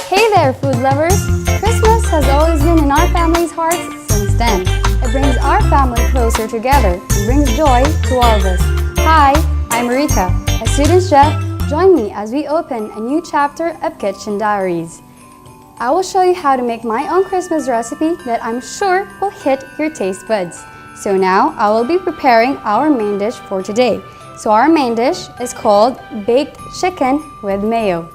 Hey there, food lovers! Christmas has always been in our family's hearts since then. It brings our family closer together and brings joy to all of us. Hi, I'm Marika, a student chef. Join me as we open a new chapter of Kitchen Diaries. I will show you how to make my own Christmas recipe that I'm sure will hit your taste buds. So now I will be preparing our main dish for today. So our main dish is called baked chicken with mayo.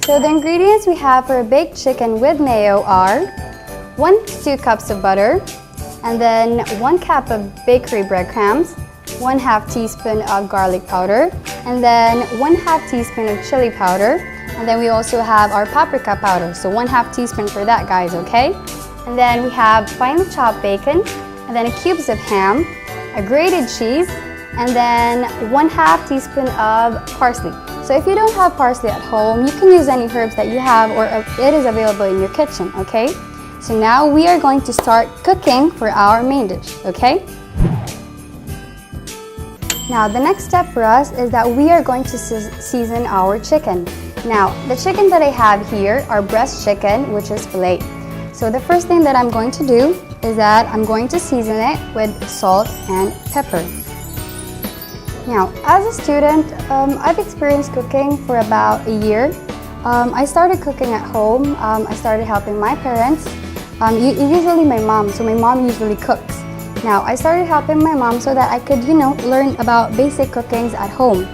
So the ingredients we have for a baked chicken with mayo are 1 to 2 cups of butter, and then 1 cup of bakery breadcrumbs, 1/2 teaspoon of garlic powder, and then 1/2 teaspoon of chili powder, and then we also have our paprika powder, so 1/2 teaspoon for that, guys, okay? And then we have finely chopped bacon, and then cubes of ham, a grated cheese, and then 1/2 teaspoon of parsley. So if you don't have parsley at home, you can use any herbs that you have or it is available in your kitchen, okay? So now we are going to start cooking for our main dish, okay? Now the next step for us is that we are going to season our chicken. Now the chicken that I have here are breast chicken, which is filet. So the first thing that I'm going to do is that I'm going to season it with salt and pepper. Now, as a student, I've experienced cooking for about a year. I started cooking at home. I started helping my parents, usually my mom, so my mom usually cooks. Now, I started helping my mom so that I could, learn about basic cookings at home.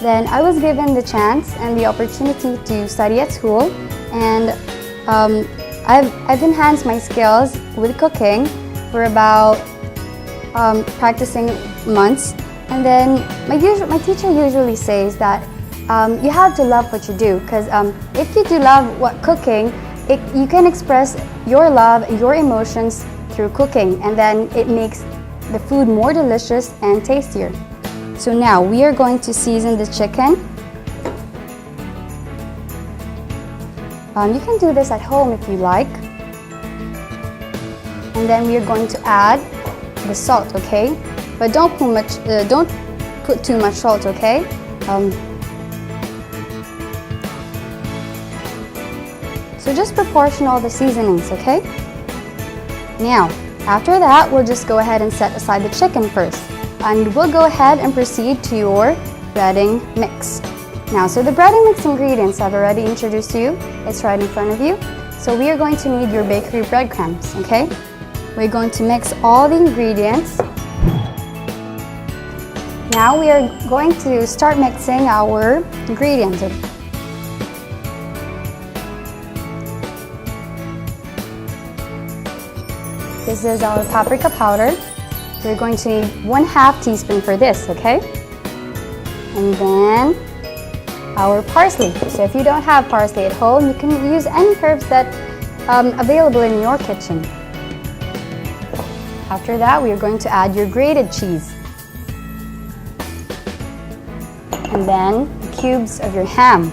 Then I was given the chance and the opportunity to study at school, and I've enhanced my skills with cooking for about practicing months. And then my teacher usually says that you have to love what you do, because if you do love cooking, you can express your love and your emotions through cooking, and then it makes the food more delicious and tastier. So now we are going to season the chicken. You can do this at home if you like. And then we are going to add the salt, okay? But don't put too much salt, okay? So just proportion all the seasonings, okay? Now, after that, we'll just go ahead and set aside the chicken first. And we'll go ahead and proceed to your breading mix. Now, so the breading mix ingredients I've already introduced to you. It's right in front of you. So we are going to need your bakery breadcrumbs, okay? We're going to mix all the ingredients. Now we are going to start mixing our ingredients. This is our paprika powder. We're going to need 1/2 teaspoon for this, okay? And then our parsley. So if you don't have parsley at home, you can use any herbs that available in your kitchen. After that, we are going to add your grated cheese. And then cubes of your ham.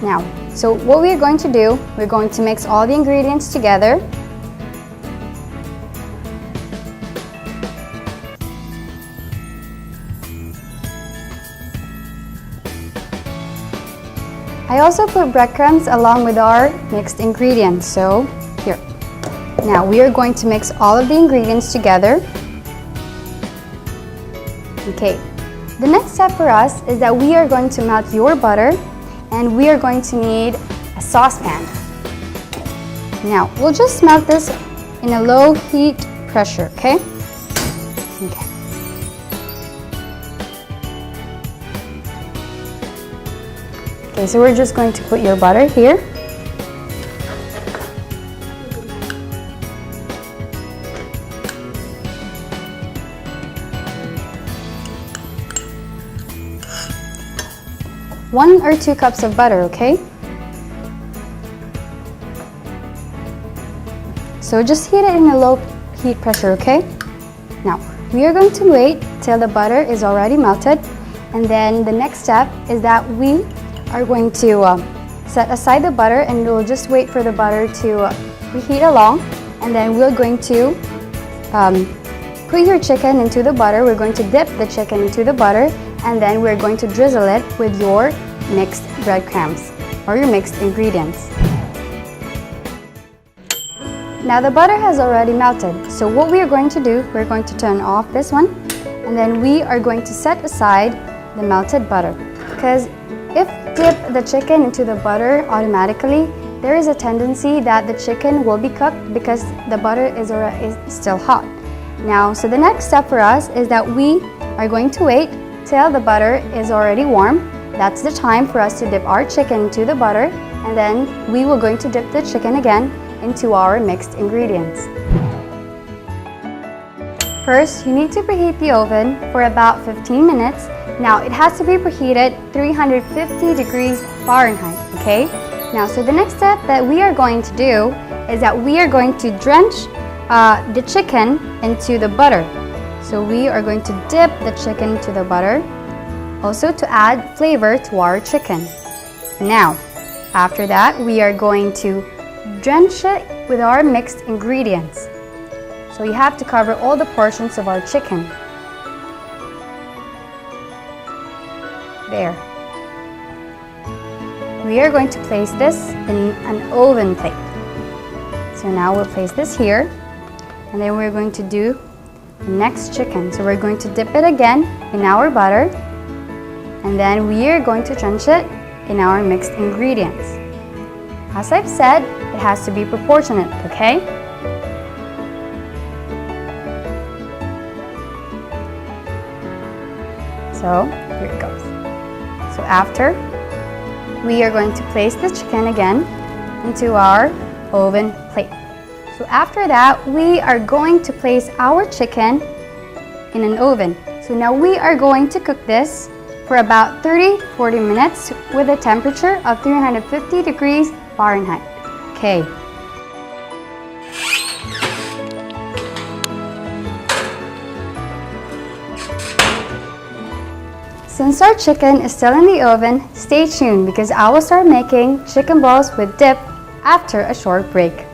Now, so what we're going to do, we're going to mix all the ingredients together. I also put breadcrumbs along with our mixed ingredients, so here. Now we are going to mix all of the ingredients together. Okay, the next step for us is that we are going to melt your butter, and we are going to need a saucepan. Now we'll just melt this in a low heat pressure, okay? Okay. Okay, so we're just going to put your butter here. One or 2 cups of butter, okay? So just heat it in a low heat pressure, okay? Now, we are going to wait till the butter is already melted, and then the next step is that we are going to set aside the butter, and we'll just wait for the butter to reheat along, and then we're going to put your chicken into the butter. We're going to dip the chicken into the butter, and then we're going to drizzle it with your mixed breadcrumbs or your mixed ingredients. Now the butter has already melted, so what we are going to do, we're going to turn off this one, and then we are going to set aside the melted butter, because if dip the chicken into the butter automatically, there is a tendency that the chicken will be cooked because the butter is still hot. Now, so the next step for us is that we are going to wait till the butter is already warm. That's the time for us to dip our chicken into the butter, and then we will going to dip the chicken again into our mixed ingredients. First, you need to preheat the oven for about 15 minutes. Now, it has to be preheated 350 degrees Fahrenheit, okay? Now, so the next step that we are going to do is that we are going to drench the chicken into the butter. So we are going to dip the chicken into the butter, also to add flavor to our chicken. Now, after that, we are going to drench it with our mixed ingredients. So you have to cover all the portions of our chicken. There. We are going to place this in an oven plate. So now we'll place this here, and then we're going to do the next chicken. So we're going to dip it again in our butter, and then we are going to drench it in our mixed ingredients. As I've said, it has to be proportionate, okay? So here it goes. So after, we are going to place the chicken again into our oven plate. So after that, we are going to place our chicken in an oven. So now we are going to cook this for about 30-40 minutes with a temperature of 350 degrees Fahrenheit. Okay. Since our chicken is still in the oven, stay tuned because I will start making chicken balls with dip after a short break.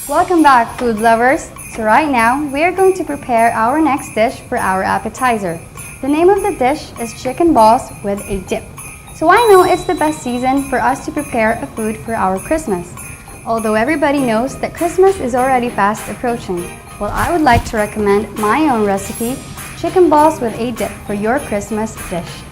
Welcome back, food lovers! So right now, we are going to prepare our next dish for our appetizer. The name of the dish is chicken balls with a dip. So I know it's the best season for us to prepare a food for our Christmas. Although everybody knows that Christmas is already fast approaching. Well, I would like to recommend my own recipe, chicken balls with a dip for your Christmas dish.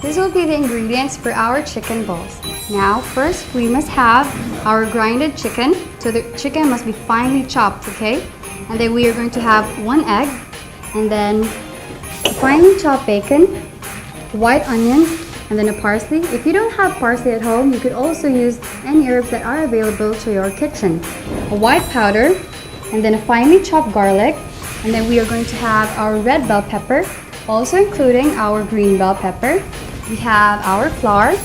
This will be the ingredients for our chicken balls. Now, first we must have our grinded chicken. So the chicken must be finely chopped, okay? And then we are going to have 1 egg, and then a finely chopped bacon, white onions, and then a parsley. If you don't have parsley at home, you could also use any herbs that are available to your kitchen. A white powder, and then a finely chopped garlic, and then we are going to have our red bell pepper, also including our green bell pepper. We have our flour,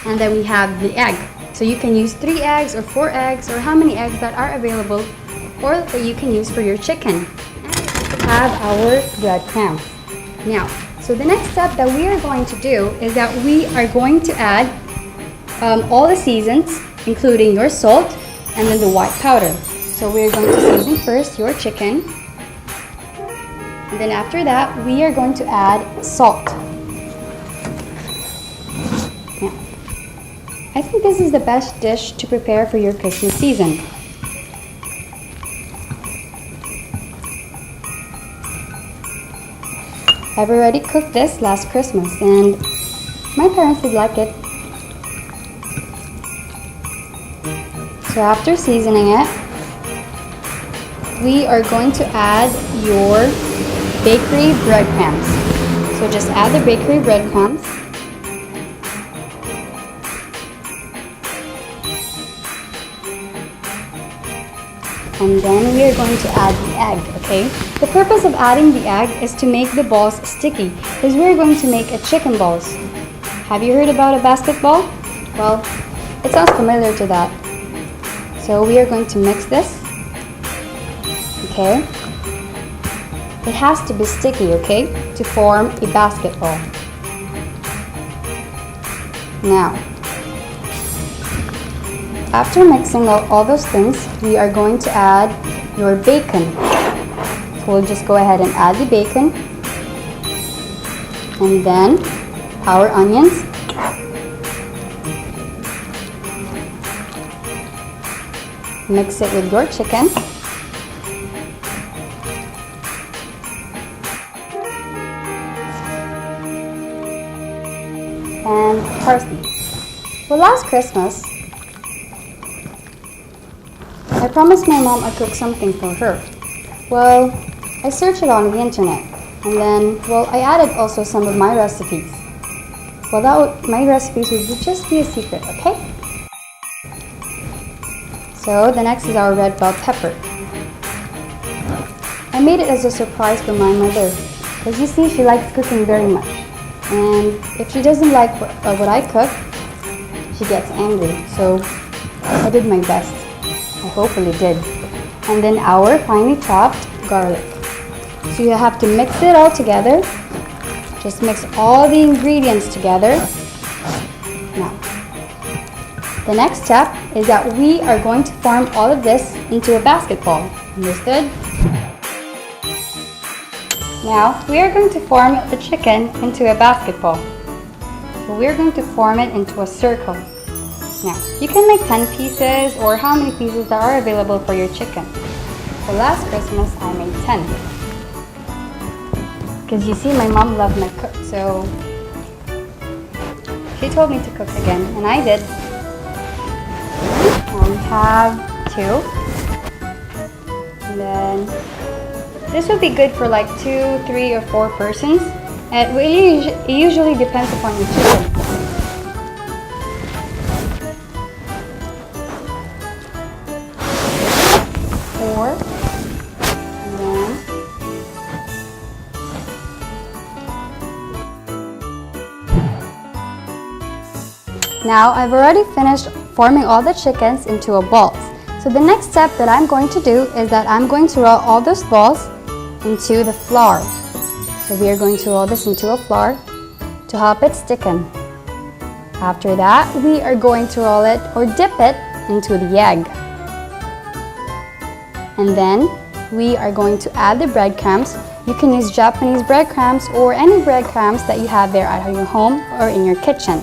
and then we have the egg. So you can use 3 eggs or 4 eggs or how many eggs that are available or that you can use for your chicken. And we have our breadcrumbs. Now, so the next step that we are going to do is that we are going to add all the seasons, including your salt and then the white powder. So we're going to season first your chicken, and then after that we are going to add salt. I think this is the best dish to prepare for your Christmas season. I've already cooked this last Christmas and my parents did like it. So after seasoning it, we are going to add your bakery breadcrumbs. So just add the bakery breadcrumbs. And then we are going to add the egg, okay? The purpose of adding the egg is to make the balls sticky, because we're going to make a chicken balls. Have you heard about a basketball? Well, it sounds familiar to that. So we are going to mix this, okay? It has to be sticky, okay, to form a basketball. Now, after mixing all those things, we are going to add your bacon. So we'll just go ahead and add the bacon. And then our onions. Mix it with your chicken. And parsley. Well, last Christmas, I promised my mom I'd cook something for her. Well, I searched it on the internet, and then, well, I added also some of my recipes. Well, my recipes would just be a secret, okay? So the next is our red bell pepper. I made it as a surprise for my mother, because you see, she likes cooking very much. And if she doesn't like what I cook, she gets angry. So I did my best. I hopefully did. And then our finely chopped garlic. So you have to mix it all together. Just mix all the ingredients together. Now, the next step is that we are going to form all of this into a basketball. Understood? Now, we are going to form the chicken into a basketball. So we are going to form it into a circle. Now, you can make 10 pieces or how many pieces there are available for your chicken. So last Christmas, I made 10. Because you see, my mom loved my cook, so she told me to cook again, and I did. Now we have 2. And then this would be good for like 2, 3, or 4 persons. And it usually depends upon your chicken. 4, and then now I've already finished forming all the chickens into a balls. So the next step that I'm going to do is that I'm going to roll all those balls into the flour. So we are going to roll this into a flour to help it stick in. After that, we are going to roll it or dip it into the egg. And then we are going to add the breadcrumbs. You can use Japanese breadcrumbs or any breadcrumbs that you have there at your home or in your kitchen.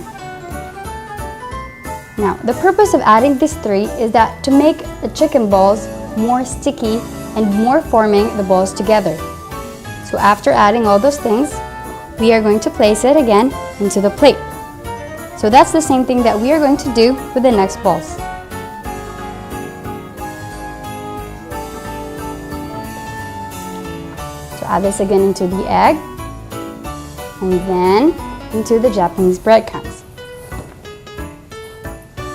Now, the purpose of adding these 3 is that to make the chicken balls more sticky and more forming the balls together. So after adding all those things, we are going to place it again into the plate. So that's the same thing that we are going to do with the next balls. So add this again into the egg and then into the Japanese breadcrumbs.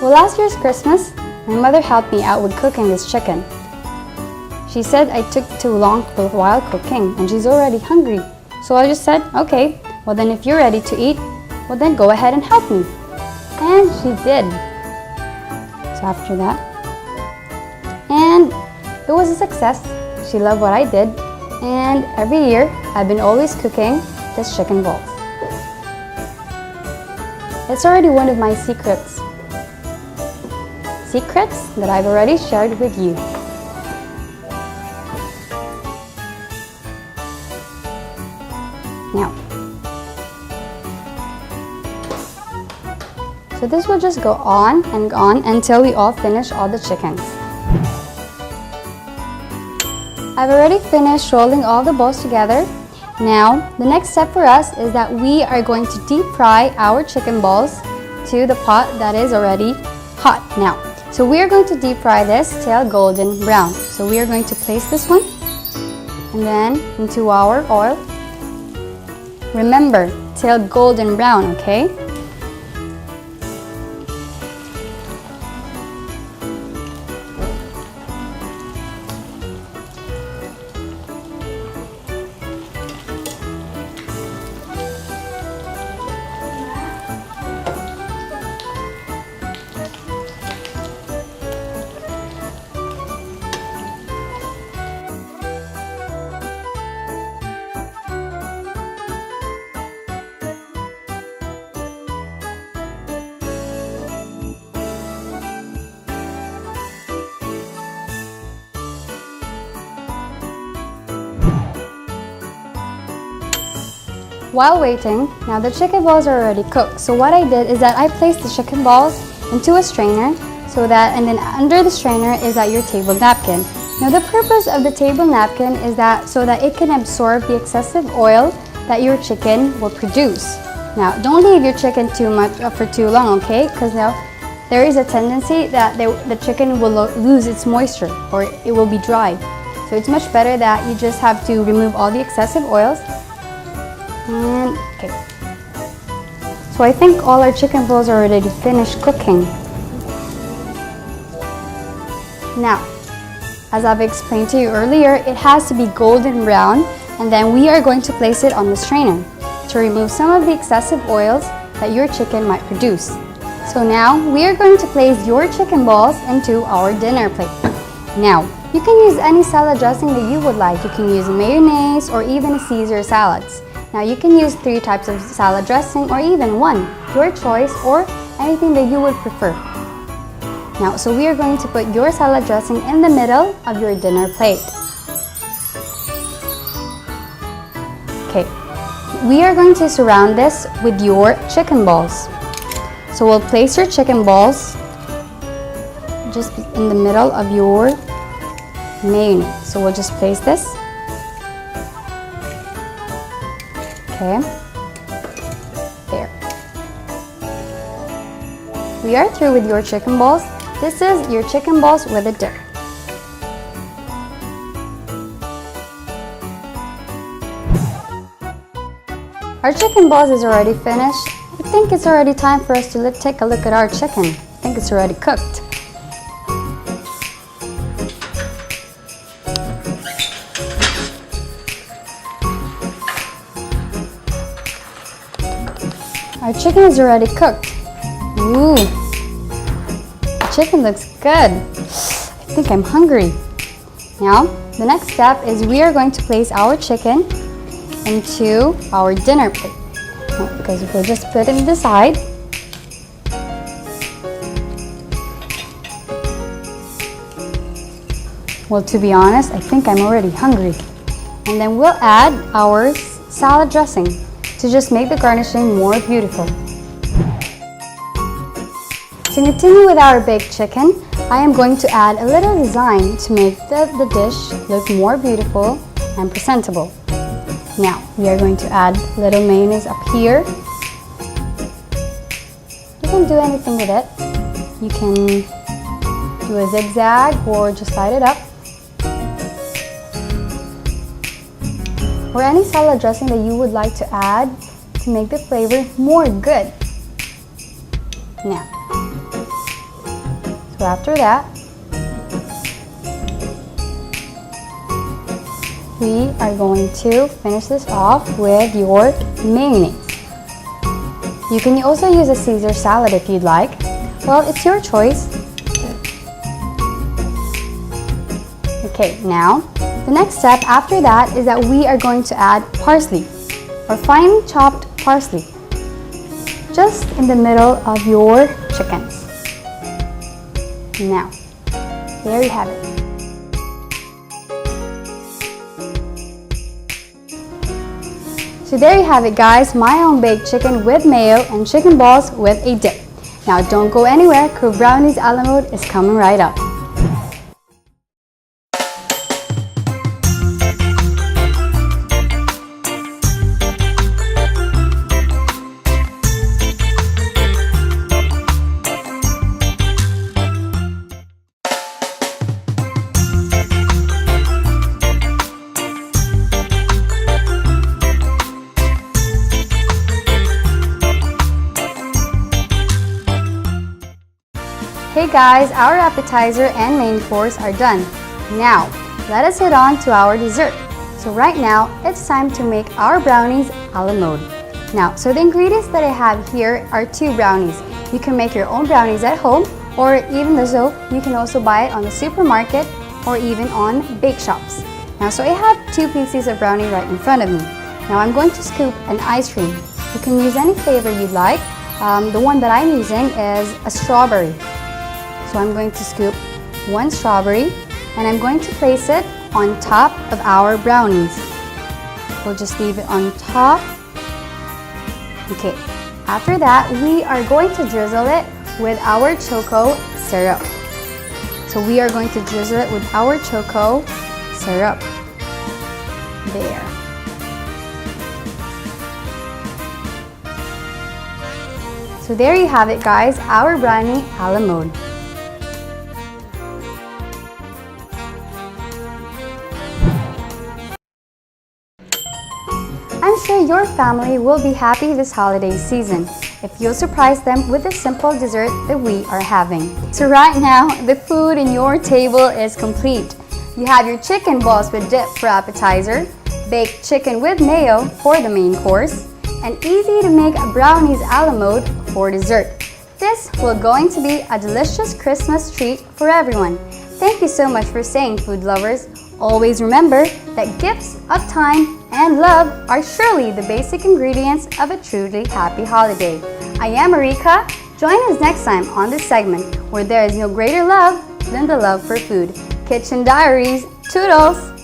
Well, last year's Christmas, my mother helped me out with cooking this chicken. She said I took too long while cooking and she's already hungry. So I just said, okay, well then if you're ready to eat, well then go ahead and help me. And she did. So after that, and it was a success. She loved what I did. And every year, I've been always cooking this chicken balls. It's already one of my secrets that I've already shared with you. Now, so this will just go on and on until we all finish all the chickens. I've already finished rolling all the balls together. Now, the next step for us is that we are going to deep fry our chicken balls to the pot that is already hot now. So we are going to deep fry this till golden brown. So we are going to place this one and then into our oil. Remember, till golden brown, okay? while waiting, now the chicken balls are already cooked. So what I did is that I placed the chicken balls into a strainer and then under the strainer is that your table napkin. Now the purpose of the table napkin is that so that it can absorb the excessive oil that your chicken will produce. Now don't leave your chicken for too long, okay? Because now there is a tendency that the chicken will lose its moisture or it will be dry. So it's much better that you just have to remove all the excessive oils. And okay. So I think all our chicken balls are already finished cooking. Now, as I've explained to you earlier, it has to be golden brown, and then we are going to place it on the strainer to remove some of the excessive oils that your chicken might produce. So now we are going to place your chicken balls into our dinner plate. Now, you can use any salad dressing that you would like. You can use mayonnaise or even Caesar salads. Now you can use 3 types of salad dressing or even 1, your choice, or anything that you would prefer. Now, so we are going to put your salad dressing in the middle of your dinner plate. Okay, we are going to surround this with your chicken balls. So we'll place your chicken balls just in the middle of your mayonnaise. So we'll just place this. Okay, there. We are through with your chicken balls. This is your chicken balls with a dip. Our chicken balls is already finished. I think it's already time for us to take a look at our chicken. I think it's already cooked. Our chicken is already cooked. Ooh. Chicken looks good. I think I'm hungry. Now, the next step is we are going to place our chicken into our dinner plate. Because we'll just put it aside. Well, to be honest, I think I'm already hungry. And then we'll add our salad dressing to just make the garnishing more beautiful. To continue with our baked chicken, I am going to add a little design to make the dish look more beautiful and presentable. Now, we are going to add a little mayonnaise up here. You can do anything with it. You can do a zigzag or just light it up. Or any salad dressing that you would like to add to make the flavor more good. Now, so after that, we are going to finish this off with your mayonnaise. You can also use a Caesar salad if you'd like. Well, it's your choice. Okay, now, the next step after that is that we are going to add parsley, or finely chopped parsley, just in the middle of your chickens. Now, there you have it. So there you have it, guys, my home baked chicken with mayo and chicken balls with a dip. Now don't go anywhere, because Brownies a la mode is coming right up. Hey guys, our appetizer and main course are done. Now, let us head on to our dessert. So right now, it's time to make our brownies a la mode. Now, so the ingredients that I have here are 2 brownies. You can make your own brownies at home, or even so, you can also buy it on the supermarket or even on bake shops. Now, so I have 2 pieces of brownie right in front of me. Now, I'm going to scoop an ice cream. You can use any flavor you'd like. The one that I'm using is a strawberry. So I'm going to scoop 1 strawberry and I'm going to place it on top of our brownies. We'll just leave it on top Okay, after that, we are going to drizzle it with our choco syrup. So we are going to drizzle it with our choco syrup. There. So there you have it, guys, our brownie a la mode. I'm sure your family will be happy this holiday season if you'll surprise them with a simple dessert that we are having. So right now, the food in your table is complete. You have your chicken balls with dip for appetizer, baked chicken with mayo for the main course, and easy to make brownies a la mode for dessert. This will going to be a delicious Christmas treat for everyone. Thank you so much for staying, food lovers. Always remember that gifts of time and love are surely the basic ingredients of a truly happy holiday. I am Marika. Join us next time on this segment where there is no greater love than the love for food. Kitchen Diaries, toodles!